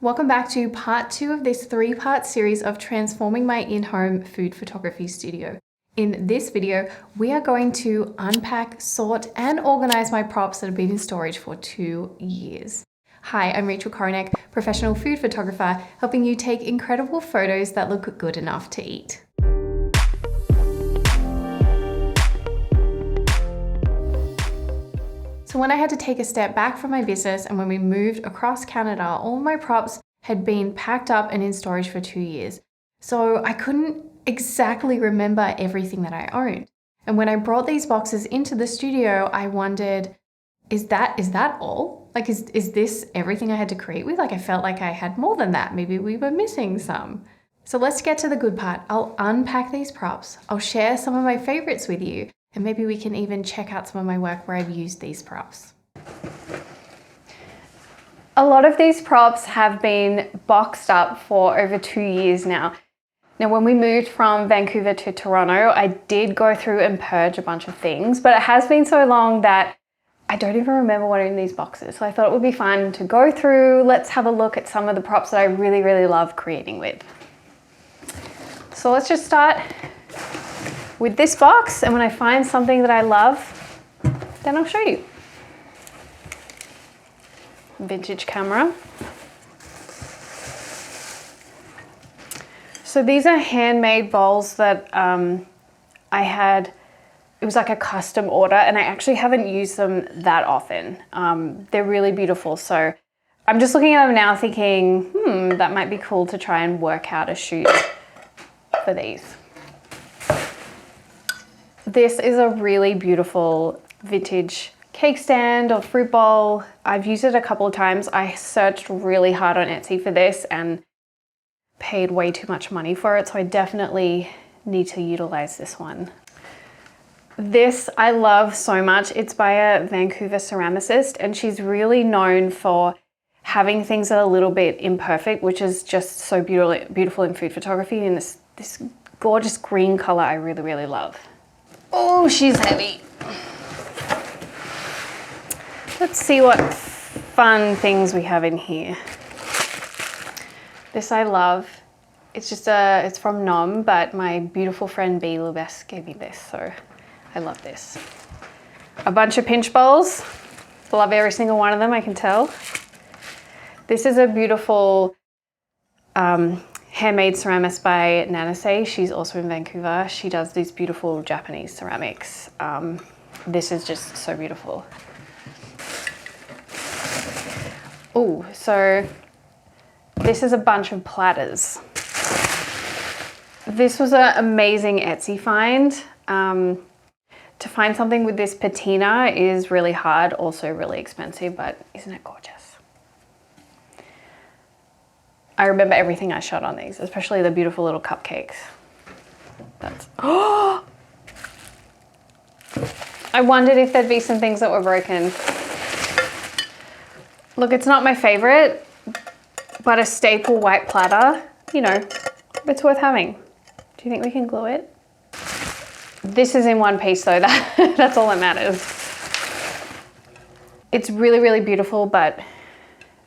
Welcome back to part 2 of this 3-part series of transforming my in-home food photography studio. In this video, we are going to unpack, sort, and organize my props that have been in storage for 2 years. Hi, I'm Rachel Koronek, professional food photographer, helping you take incredible photos that look good enough to eat. So when I had to take a step back from my business and when we moved across Canada, all my props had been packed up and in storage for 2 years. So I couldn't exactly remember everything that I owned. And when I brought these boxes into the studio, I wondered, is that all? Like, is this everything I had to create with? Like, I felt like I had more than that. Maybe we were missing some. So let's get to the good part. I'll unpack these props. I'll share some of my favorites with you. And maybe we can even check out some of my work where I've used these props. A lot of these props have been boxed up for over 2 years now. Now, when we moved from Vancouver to Toronto, I did go through and purge a bunch of things, but it has been so long that I don't even remember what are in these boxes. So I thought it would be fun to go through. Let's have a look at some of the props that I really, really love creating with. So let's just start with this box, and when I find something that I love, then I'll show you. Vintage camera. So these are handmade bowls that I had. It was like a custom order, and I actually haven't used them that often. They're really beautiful. So I'm just looking at them now thinking, that might be cool to try and work out a shoot for these. This is a really beautiful vintage cake stand or fruit bowl. I've used it a couple of times. I searched really hard on Etsy for this and paid way too much money for it, so I definitely need to utilize this one. This I love so much. It's by a Vancouver ceramicist, and she's really known for having things that are a little bit imperfect, which is just so beautiful in food photography, and this gorgeous green color I really, really love. Oh, she's heavy. Let's see what fun things we have in here. This I love. It's from Nom, but my beautiful friend B. Lubes gave me this, so I love this. A bunch of pinch bowls. Love every single one of them, I can tell. This is a beautiful handmade ceramics by Nanase. She's also in Vancouver. She does these beautiful Japanese ceramics. This is just so beautiful. Oh, so this is a bunch of platters. This was an amazing Etsy find. To find something with this patina is really hard, also really expensive, but isn't it gorgeous? I remember everything I shot on these, especially the beautiful little cupcakes. Oh! I wondered if there'd be some things that were broken. Look, it's not my favorite, but a staple white platter, you know, it's worth having. Do you think we can glue it? This is in one piece though, that's all that matters. It's really, really beautiful, but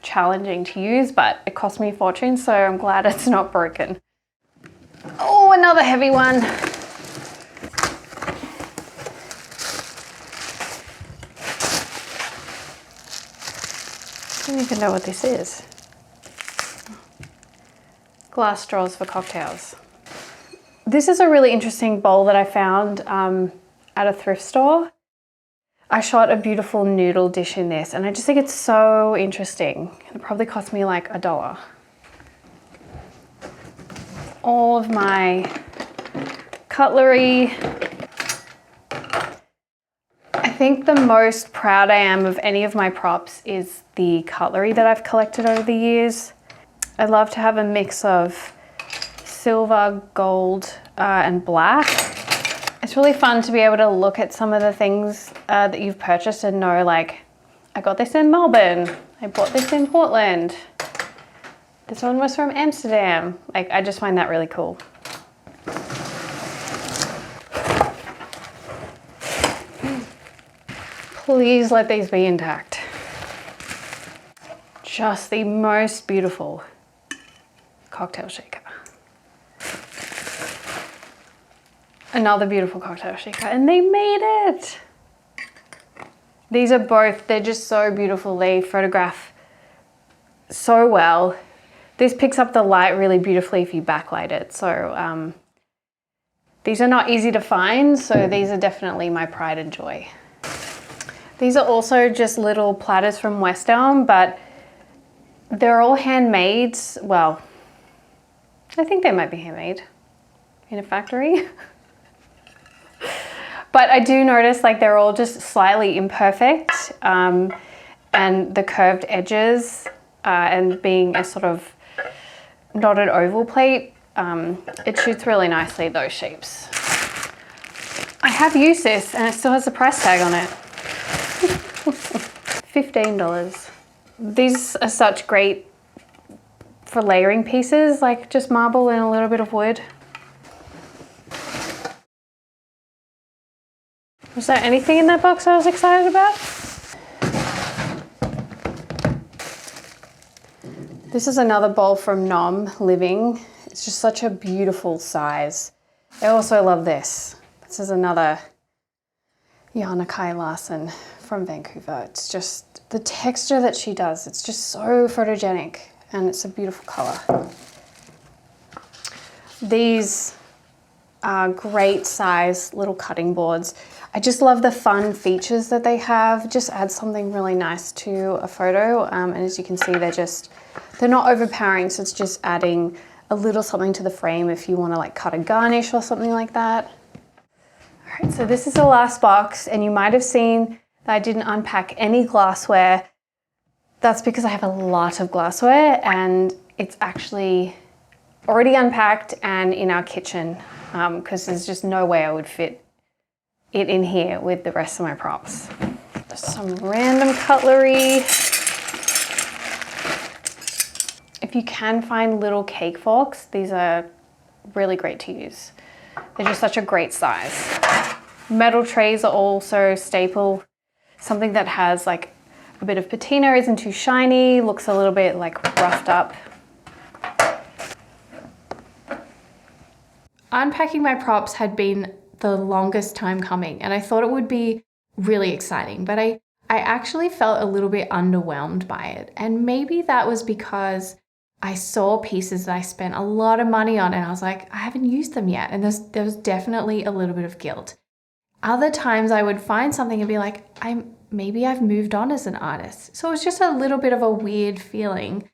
challenging to use, but it cost me a fortune, so I'm glad it's not broken. Oh, another heavy one. I don't even know what this is. Glass straws for cocktails. This is a really interesting bowl that I found at a thrift store. I shot a beautiful noodle dish in this, and I just think it's so interesting. It probably cost me like $1. All of my cutlery. I think the most proud I am of any of my props is the cutlery that I've collected over the years. I love to have a mix of silver, gold, and black. It's really fun to be able to look at some of the things that you've purchased and know, like, I got this in Melbourne, I bought this in Portland, this one was from Amsterdam. Like, I just find that really cool. Please let these be intact. just the most beautiful cocktail shaker. Another beautiful cocktail shaker, and they made it. These are both, they're just so beautiful. They photograph so well. This picks up the light really beautifully if you backlight it. So these are not easy to find, so these are definitely my pride and joy. These are also just little platters from West Elm, but they're all handmade. Well, I think they might be handmade in a factory. But I do notice like they're all just slightly imperfect, and the curved edges and being a sort of not an oval plate, it shoots really nicely those shapes. I have used this and it still has a price tag on it. $15. These are such great for layering pieces, like just marble and a little bit of wood. Was there anything in that box I was excited about? This is another bowl from Nom Living. It's just such a beautiful size. I also love this. This is another Jana Kai Larson from Vancouver. It's just the texture that she does. It's just so photogenic and it's a beautiful color. These are great size little cutting boards. I just love the fun features that they have. Just add something really nice to a photo. And as you can see, they're not overpowering. So it's just adding a little something to the frame if you want to like cut a garnish or something like that. All right, so this is the last box, and you might have seen that I didn't unpack any glassware. That's because I have a lot of glassware and it's actually already unpacked and in our kitchen, because there's just no way I would fit it in here with the rest of my props. Just some random cutlery. If you can find little cake forks, these are really great to use. They're just such a great size. Metal trays are also staple. Something that has like a bit of patina, isn't too shiny, looks a little bit like roughed up. Unpacking my props had been the longest time coming, and I thought it would be really exciting, but I actually felt a little bit underwhelmed by it. And maybe that was because I saw pieces that I spent a lot of money on and I was like, I haven't used them yet. And there was definitely a little bit of guilt. Other times I would find something and be like, maybe I've moved on as an artist. So it was just a little bit of a weird feeling.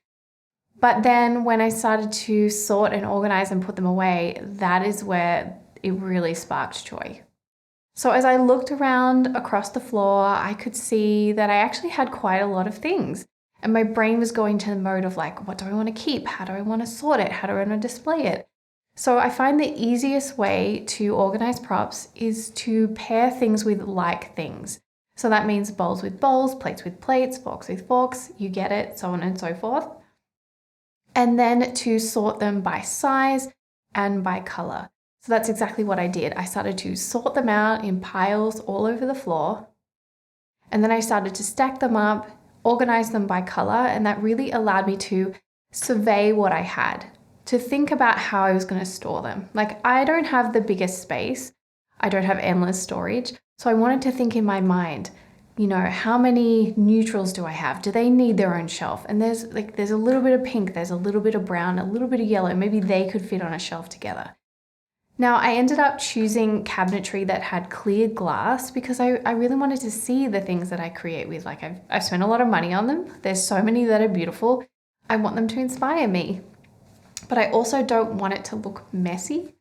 But then when I started to sort and organize and put them away, that is where it really sparked joy. So as I looked around across the floor, I could see that I actually had quite a lot of things. And my brain was going to the mode of like, what do I want to keep? How do I want to sort it? How do I want to display it? So I find the easiest way to organize props is to pair things with like things. So that means bowls with bowls, plates with plates, forks with forks, you get it, so on and so forth. And then to sort them by size and by color. So that's exactly what I did. I started to sort them out in piles all over the floor. And then I started to stack them up, organize them by color, and that really allowed me to survey what I had, to think about how I was going to store them. Like, I don't have the biggest space. I don't have endless storage. So I wanted to think in my mind, you know, how many neutrals do I have? Do they need their own shelf? And there's a little bit of pink, there's a little bit of brown, a little bit of yellow. Maybe they could fit on a shelf together. Now, I ended up choosing cabinetry that had clear glass because I really wanted to see the things that I create with. Like, I've spent a lot of money on them. There's so many that are beautiful. I want them to inspire me. But I also don't want it to look messy.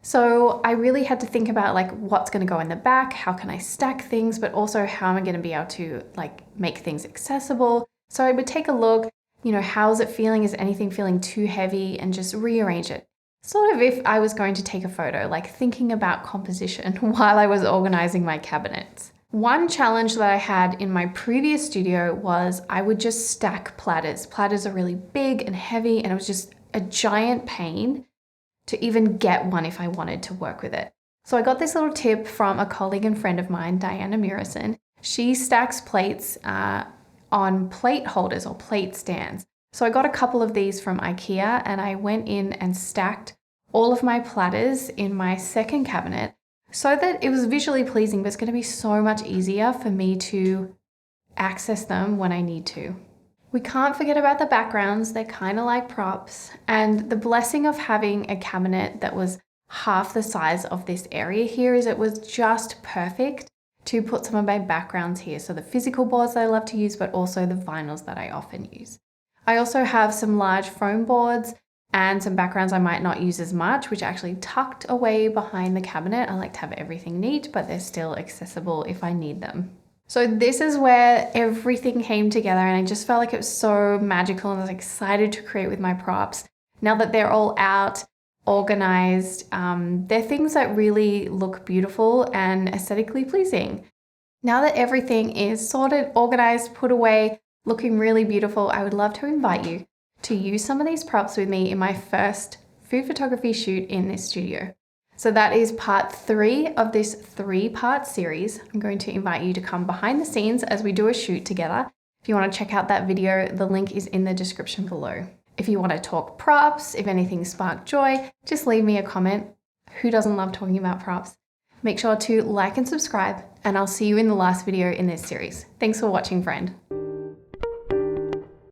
So I really had to think about like what's going to go in the back, how can I stack things, but also how am I going to be able to like make things accessible. So I would take a look, you know, how's it feeling? Is anything feeling too heavy? And just rearrange it. Sort of if I was going to take a photo, like thinking about composition while I was organizing my cabinets. One challenge that I had in my previous studio was I would just stack platters. Platters are really big and heavy, and it was just a giant pain to even get one if I wanted to work with it. So I got this little tip from a colleague and friend of mine, Diana Murison. She stacks plates on plate holders or plate stands. So I got a couple of these from IKEA and I went in and stacked all of my platters in my second cabinet so that it was visually pleasing, but it's going to be so much easier for me to access them when I need to. We can't forget about the backgrounds. They're kind of like props, and the blessing of having a cabinet that was half the size of this area here is it was just perfect to put some of my backgrounds here. So the physical boards that I love to use, but also the vinyls that I often use. I also have some large foam boards and some backgrounds I might not use as much, which are actually tucked away behind the cabinet. I like to have everything neat, but they're still accessible if I need them. So this is where everything came together, and I just felt like it was so magical, and I was excited to create with my props. Now that they're all out, organized, they're things that really look beautiful and aesthetically pleasing. Now that everything is sorted, organized, put away, looking really beautiful, I would love to invite you to use some of these props with me in my first food photography shoot in this studio. So that is part 3 of this 3-part series. I'm going to invite you to come behind the scenes as we do a shoot together. If you want to check out that video, the link is in the description below. If you want to talk props, if anything sparked joy, just leave me a comment. Who doesn't love talking about props? Make sure to like and subscribe, and I'll see you in the last video in this series. Thanks for watching, friend.